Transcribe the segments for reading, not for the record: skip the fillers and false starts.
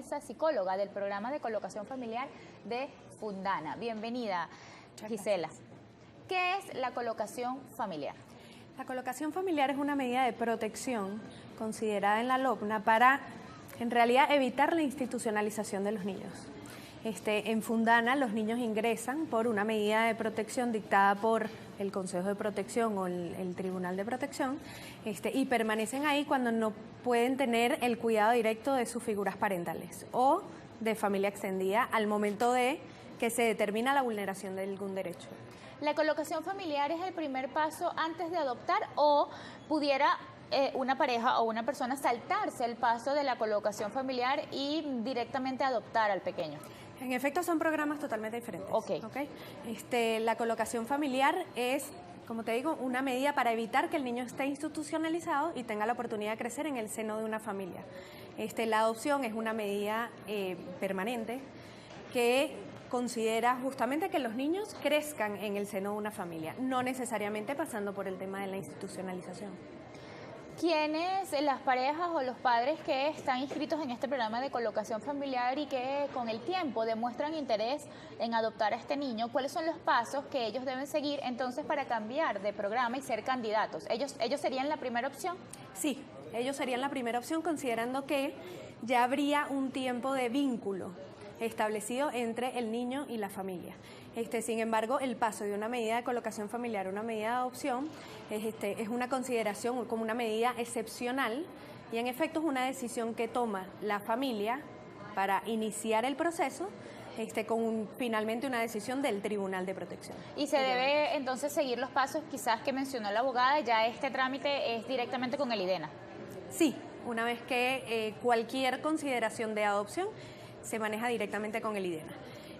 psicóloga del programa de colocación familiar de Fundana. Bienvenida, Gisela. ¿Qué es la colocación familiar? La colocación familiar es una medida de protección considerada en la LOPNA para, en realidad, evitar la institucionalización de los niños. En Fundana los niños ingresan por una medida de protección dictada por el Consejo de Protección o el Tribunal de Protección y permanecen ahí cuando no pueden tener el cuidado directo de sus figuras parentales o de familia extendida al momento de que se determina la vulneración de algún derecho. ¿La colocación familiar es el primer paso antes de adoptar o pudiera una pareja o una persona saltarse el paso de la colocación familiar y directamente adoptar al pequeño? En efecto, son programas totalmente diferentes. Okay. La colocación familiar es, como te digo, una medida para evitar que el niño esté institucionalizado y tenga la oportunidad de crecer en el seno de una familia. La adopción es una medida permanente que considera justamente que los niños crezcan en el seno de una familia, no necesariamente pasando por el tema de la institucionalización. ¿Quiénes, las parejas o los padres que están inscritos en este programa de colocación familiar y que con el tiempo demuestran interés en adoptar a este niño, cuáles son los pasos que ellos deben seguir entonces para cambiar de programa y ser candidatos? ¿Ellos serían la primera opción? Sí, ellos serían la primera opción considerando que ya habría un tiempo de vínculo establecido entre el niño y la familia. Sin embargo, el paso de una medida de colocación familiar a una medida de adopción es una consideración como una medida excepcional y en efecto es una decisión que toma la familia para iniciar el proceso con finalmente una decisión del Tribunal de Protección. Y se debe entonces seguir los pasos quizás que mencionó la abogada, ya este trámite es directamente con el IDENA. Sí, una vez que cualquier consideración de adopción se maneja directamente con el IDENA.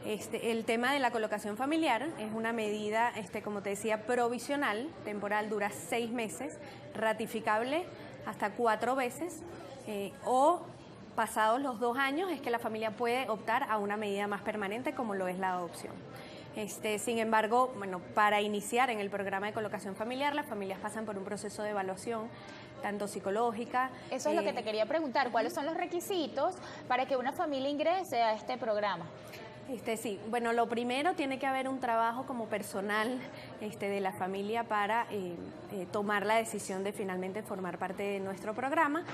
El tema de la colocación familiar es una medida, como te decía, provisional, temporal, dura 6 meses, ratificable hasta 4 veces, o pasados los 2 años es que la familia puede optar a una medida más permanente como lo es la adopción. Sin embargo, para iniciar en el programa de colocación familiar, las familias pasan por un proceso de evaluación, tanto psicológica. Eso es lo que te quería preguntar, ¿cuáles son los requisitos para que una familia ingrese a este programa? Sí, lo primero tiene que haber un trabajo como personal de la familia para tomar la decisión de finalmente formar parte de nuestro programa.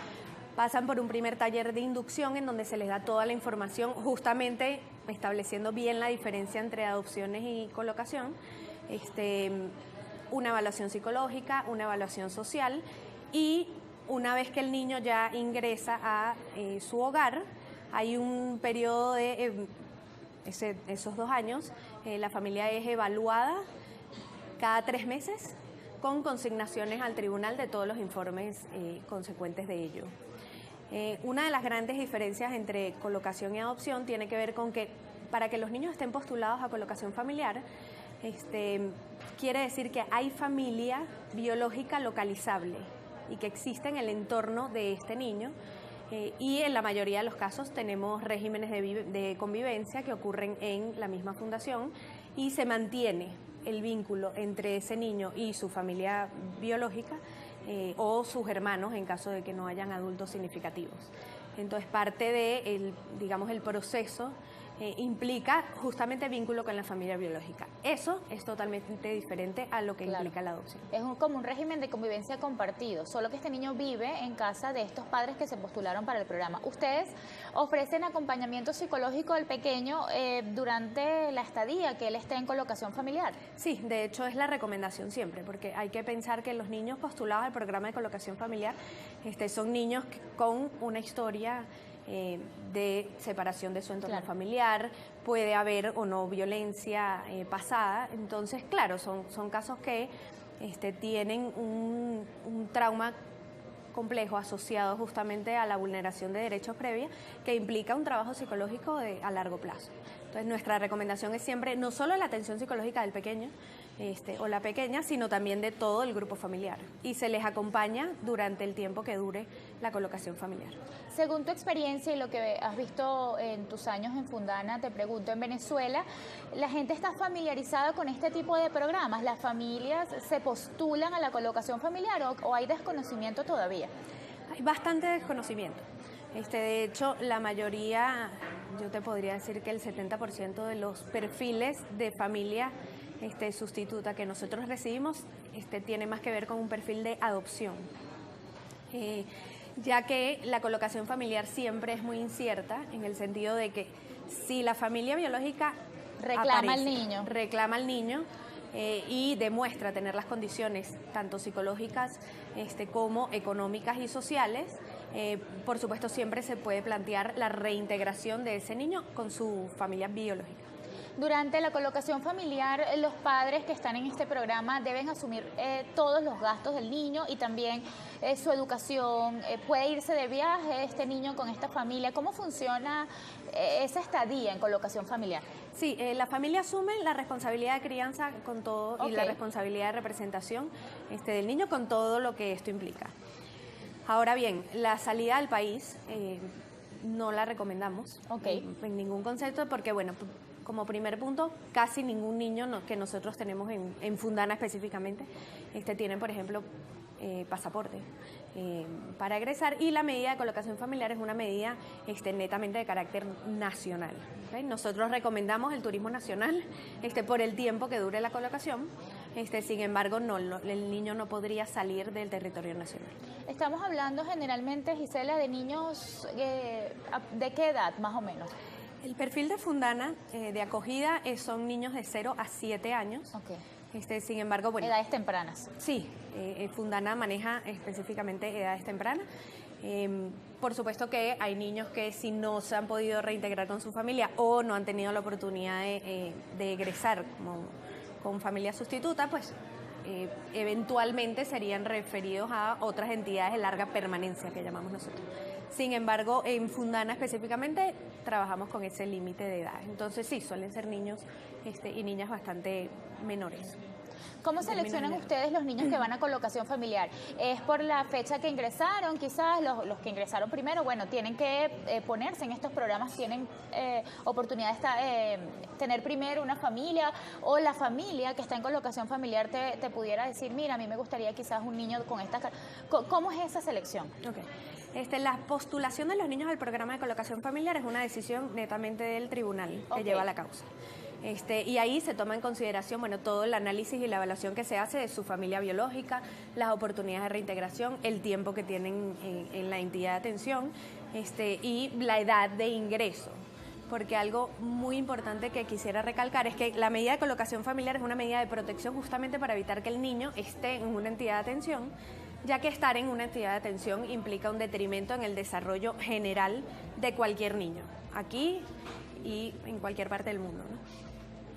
Pasan por un primer taller de inducción en donde se les da toda la información, justamente estableciendo bien la diferencia entre adopciones y colocación, una evaluación psicológica, una evaluación social y una vez que el niño ya ingresa a su hogar, hay un periodo de esos 2 años, la familia es evaluada cada 3 meses con consignaciones al tribunal de todos los informes consecuentes de ello. Una de las grandes diferencias entre colocación y adopción tiene que ver con que para que los niños estén postulados a colocación familiar, quiere decir que hay familia biológica localizable y que existe en el entorno de este niño. Y en la mayoría de los casos tenemos regímenes de convivencia que ocurren en la misma fundación y se mantiene el vínculo entre ese niño y su familia biológica o sus hermanos en caso de que no hayan adultos significativos. Entonces parte de el proceso implica justamente vínculo con la familia biológica. Eso es totalmente diferente a lo que implica la adopción. Es como un régimen de convivencia compartido, solo que este niño vive en casa de estos padres que se postularon para el programa. ¿Ustedes ofrecen acompañamiento psicológico al pequeño durante la estadía que él esté en colocación familiar? Sí, de hecho es la recomendación siempre, porque hay que pensar que los niños postulados al programa de colocación familiar son niños con una historia de separación de su entorno familiar, puede haber o no violencia pasada, entonces claro, son casos que tienen un trauma complejo asociado justamente a la vulneración de derechos previa que implica un trabajo psicológico a largo plazo. Entonces nuestra recomendación es siempre no solo la atención psicológica del pequeño o la pequeña, sino también de todo el grupo familiar y se les acompaña durante el tiempo que dure la colocación familiar. Según tu experiencia y lo que has visto en tus años en Fundana, te pregunto, en Venezuela, ¿la gente está familiarizada con este tipo de programas? ¿Las familias se postulan a la colocación familiar o hay desconocimiento todavía? Hay bastante desconocimiento. De hecho, la mayoría, yo te podría decir que el 70% de los perfiles de familia sustituta que nosotros recibimos tiene más que ver con un perfil de adopción. Ya que la colocación familiar siempre es muy incierta, en el sentido de que si la familia biológica reclama al niño y demuestra tener las condiciones tanto psicológicas como económicas y sociales, por supuesto siempre se puede plantear la reintegración de ese niño con su familia biológica. Durante la colocación familiar, los padres que están en este programa deben asumir todos los gastos del niño y también su educación. ¿Puede irse de viaje este niño con esta familia? ¿Cómo funciona esa estadía en colocación familiar? Sí, la familia asume la responsabilidad de crianza con todo y la responsabilidad de representación del niño con todo lo que esto implica. Ahora bien, la salida al país no la recomendamos en ningún concepto porque, bueno, como primer punto, casi ningún niño que nosotros tenemos en Fundana específicamente tiene, por ejemplo, pasaporte para egresar, y la medida de colocación familiar es una medida netamente de carácter nacional. Nosotros recomendamos el turismo nacional por el tiempo que dure la colocación, sin embargo el niño no podría salir del territorio nacional. Estamos hablando generalmente, Gisela, de niños ¿de qué edad más o menos? El perfil de Fundana de acogida son niños de 0 a 7 años. Sin embargo, bueno, edades tempranas. Sí, Fundana maneja específicamente edades tempranas. Por supuesto que hay niños que si no se han podido reintegrar con su familia o no han tenido la oportunidad de egresar con familia sustituta, pues eventualmente serían referidos a otras entidades de larga permanencia que llamamos nosotros. Sin embargo, en Fundana específicamente trabajamos con ese límite de edad. Entonces sí, suelen ser niños y niñas bastante menores. ¿Cómo seleccionan ustedes los niños que van a colocación familiar? ¿Es por la fecha que ingresaron? Quizás los que ingresaron primero, bueno, tienen que ponerse en estos programas, tienen oportunidad de tener primero una familia, o la familia que está en colocación familiar te pudiera decir, mira, a mí me gustaría quizás un niño con estas... ¿Cómo es esa selección? La postulación de los niños al programa de colocación familiar es una decisión netamente del tribunal que lleva la causa. Y ahí se toma en consideración, bueno, todo el análisis y la evaluación que se hace de su familia biológica, las oportunidades de reintegración, el tiempo que tienen en la entidad de atención y la edad de ingreso. Porque algo muy importante que quisiera recalcar es que la medida de colocación familiar es una medida de protección justamente para evitar que el niño esté en una entidad de atención, ya que estar en una entidad de atención implica un detrimento en el desarrollo general de cualquier niño, aquí y en cualquier parte del mundo, ¿no?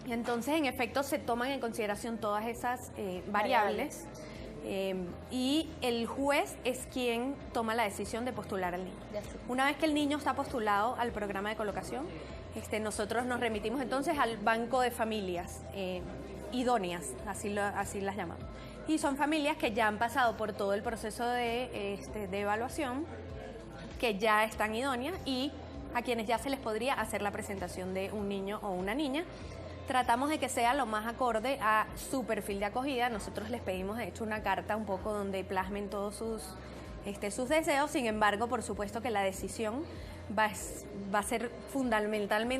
Y entonces, en efecto, se toman en consideración todas esas variables y el juez es quien toma la decisión de postular al niño. Una vez que el niño está postulado al programa de colocación, nosotros nos remitimos entonces al banco de familias idóneas, así las llamamos. Y son familias que ya han pasado por todo el proceso de evaluación, que ya están idóneas y a quienes ya se les podría hacer la presentación de un niño o una niña. Tratamos de que sea lo más acorde a su perfil de acogida. Nosotros les pedimos, de hecho, una carta un poco donde plasmen todos sus deseos. Sin embargo, por supuesto que la decisión va a ser fundamentalmente